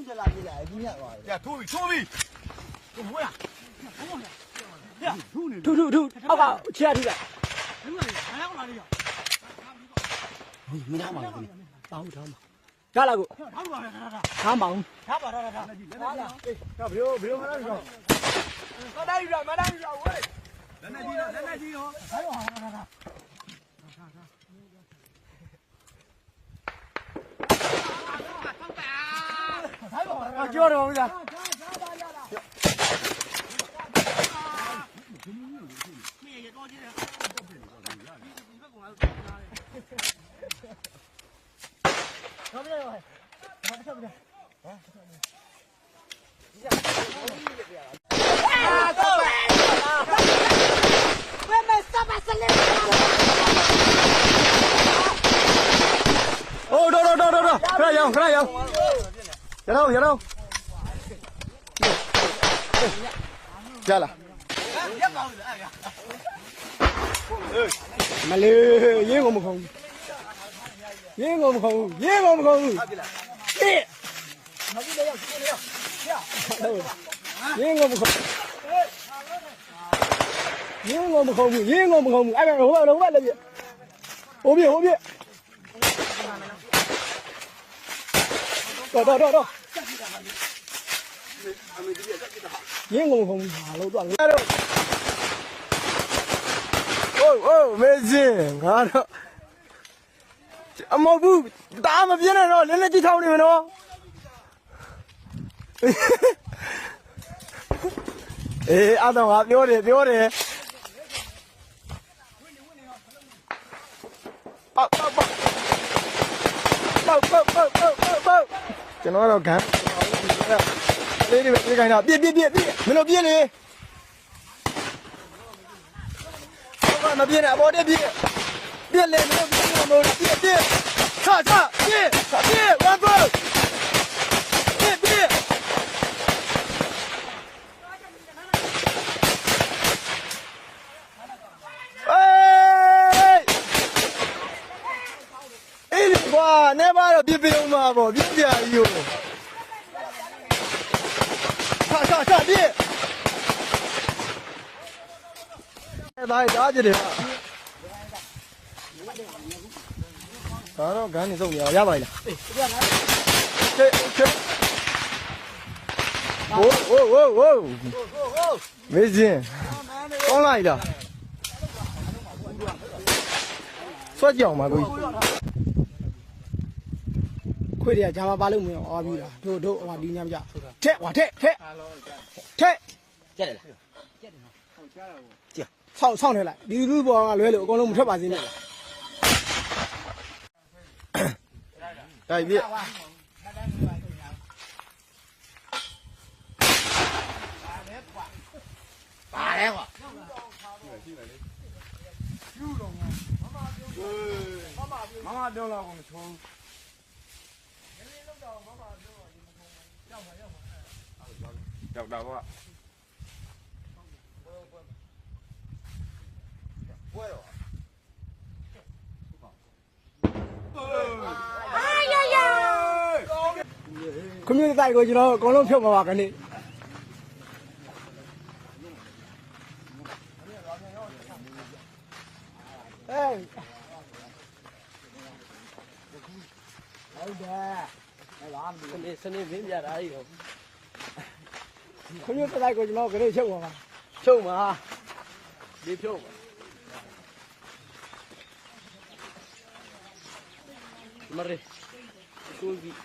လုံးချက်လာပြေးလာဒီမြတ်သွားတယ် ။ထိုးပြီထိုးပြီ။ဘိုးရ။ထူအောက်ကချရထိလိုက် မင်းသားမလားခင်ဗျ တောင်းထားမှာရလာကိုထားမအောင် ထားပါထားထားထားလာအေးတော့ဘယ်လိုမလဲတော့မတိုင်းရဝေး လက်နဲ့ကြီးရော ဟိုဟာထားကြောတော့ဗျာဟုတ်ပြီဟုတ်ပြီโอ้โดခရရောရတော့ရလာမလေးရင်းကုန်မခုံရင်းကုန်မခုံအေးမကြီးလည်းရောက်ရင်းကုန်မခုံရင်းကုန်မခုံအဲ့ဒါဟိုဘက်လည်းပြဟိုပြတော့ရင်းကုန်မခုံဟာလို့တော့โอ้မေဇင်ငါတော့အမဟုတ်ဘူးဒါမပြင်းနဲ့တော့လက်ကြီးထောင်းနေမယ်နော်အေးအဲ့တော့ငါပြောတယ်ပေါက်ကျွန်တော်တော့ဂန်းလေးတွေပြေးခိုင်းတာပြည့်မင်းတို့ပြည့်နေမပြည့်နဲ့အပေါ်တက်ပြည့်လေမင်းတို့ပြည့်ချပြည့်ဝမ်ဘောပြည့်အေးကွာနေပါတော့ပြည့်ပြုံးမှာပေါ့ပြည့်ပြာကြီးကိုချပြည့်ဒါကြည့်တယ်ဒါတော့ဂန်းနေစုံရပါလားအေးပြရလားဟိုးမေဇင်ကောင်းလိုက်တာဆွတ်ကြောင်ပါကိုခွေးတွေကဂျာမပါလို့မရအောင်အားပြီးတာတို့ဟိုဒီညမကြထက်ထက်ကြက်တယ်လားကြက်ဆောင်းထဲလိုက်ဒီလူပေါ်ကလွဲလို့အကုန်လုံးမထွက်ပါစေနဲ့တိုက်ပြပါတယ်ကွာမမပြောလာကုန်ချုံးရောက်တာပေါ့ပွဲတော့ခမင်းတိုက်ကိုကျွန်တော်အကုန်လုံးဖြုတ်မှာပါခဏဟုတ်တယ်စနေမင်းပြတာကြီးရောခမင်းတိုက်ကိုကျွန်တော်ခဏဖြုတ်မှာပါဖြုတ်မှာဒီဖြုတ်မှာမရေကိုကြီး